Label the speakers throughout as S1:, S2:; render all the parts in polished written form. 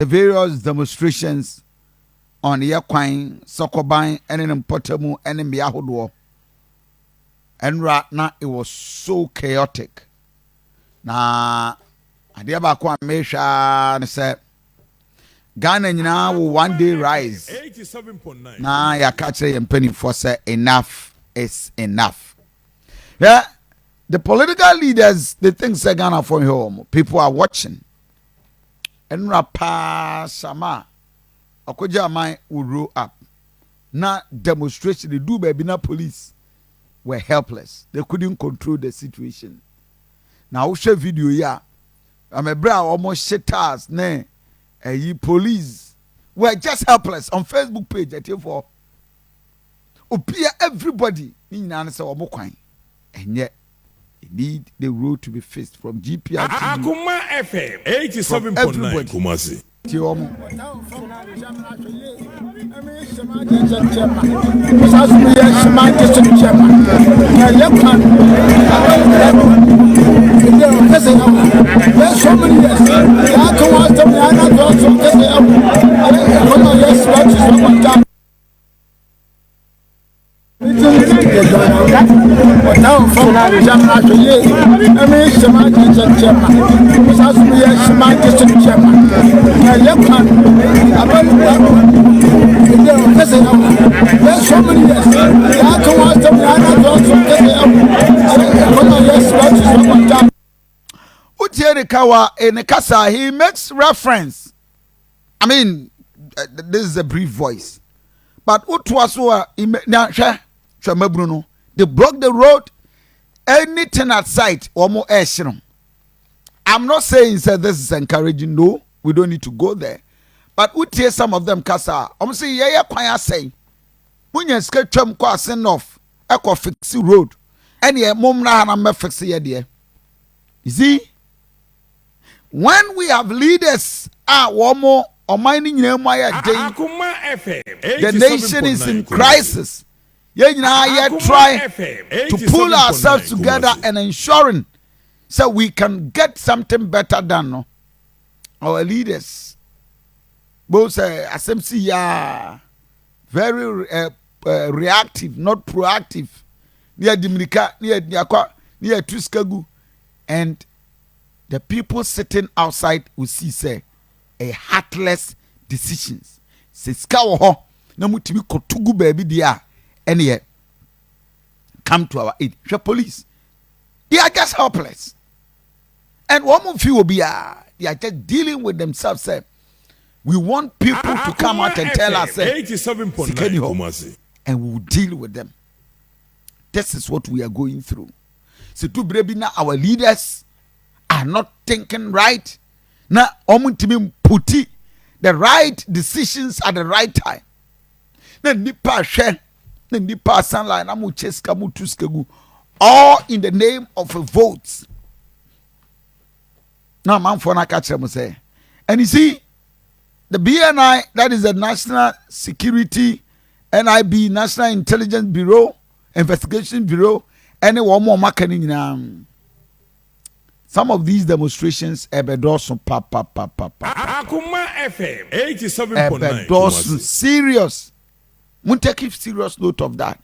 S1: the various demonstrations on Yakwain, Sokoban, and in Potamu, and in Biahudo. And right now it was so chaotic. Now, I dear Bakwa Mesha and said, Ghana now will one day rise. 87.9. Now, ya catch a penny for say enough is enough. Yeah, the political leaders, they think say Ghana for home. People are watching. And Rapa Shama, Akoma will roll up. Now demonstration, they do baby na police were helpless. They couldn't control the situation. Now we show video here. I'm a bra almost shit us. Ne, police were just helpless on Facebook page. I tell for everybody. And yet, need the road to be faced from GPR to
S2: Akoma FM 87.9 Kumasi.
S1: He makes reference. I mean, this is a brief voice, but they block the road. Anything at sight or more action. I'm not saying that this is encouraging. No, we don't need to go there. But we hear some of them kasa. I'm saying yeah, kwaya say. When you skate chum kwa send off, eko fix road. Any mom na hana me fix ye there. You see, when we have leaders, one more or mining the nation is in crisis. Yeah, try to pull ourselves together and ensuring so we can get something better than our leaders. Both SMC very reactive, not proactive. Near Dominica, near Tuskagu, and the people sitting outside will see say a heartless decisions. Say skawo na mutimi kotugu baby dia. And yet, come to our aid. The police, they are just helpless. And one of you will be, they are just dealing with themselves. Say, we want people to come out and tell us, and we will deal with them. This is what we are going through. So, to Brebina, our leaders are not thinking right. Now, omuntimi puti the right decisions at the right time. Now, nipa share. All in the name of a vote. Now, man, for na catch them say, and you see, the BNI, that is the National Security, NIB, National Intelligence Bureau, Investigation Bureau, any one more marketing. Some of these demonstrations, Ebedosun,
S2: Akoma FM 87.9.
S1: Ebedosun, serious. We take serious note of that.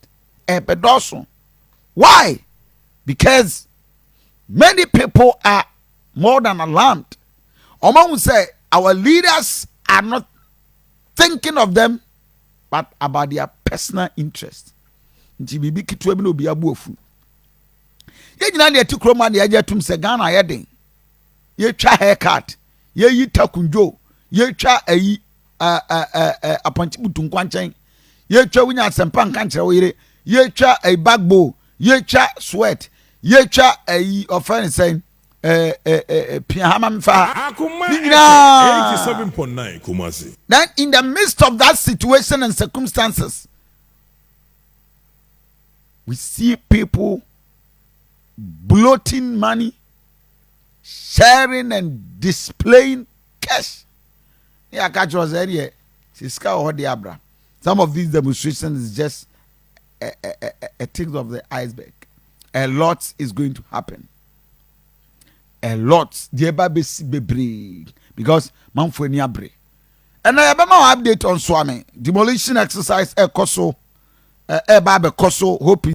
S1: Why? Because many people are more than alarmed. Oman will say our leaders are not thinking of them, but about their personal interest. Ntibibi kitwe bi no bi abuofu. Ye nyina ne ati kroma ne yaje tum se Ghana yeden. Ye twa haircut, ye yi takunjo, ye twa ayi aponti butu nkwanchen. Ye twa winya sempa nka nkyere wo yire, ye twa a bagbo, ye twa sweat, ye twa ayi offense saying Piahama mfa.
S2: Akoma 87.9 Kumasi.
S1: Then in the midst of that situation and circumstances, we see people bloating money, sharing and displaying cash. Yeah, catch was area. Some of these demonstrations is just a tip of the iceberg. A lot is going to happen. A lot. Because man for ni abre. And I have my update on Swami demolition exercise. Ekoso, Babe Koso, hope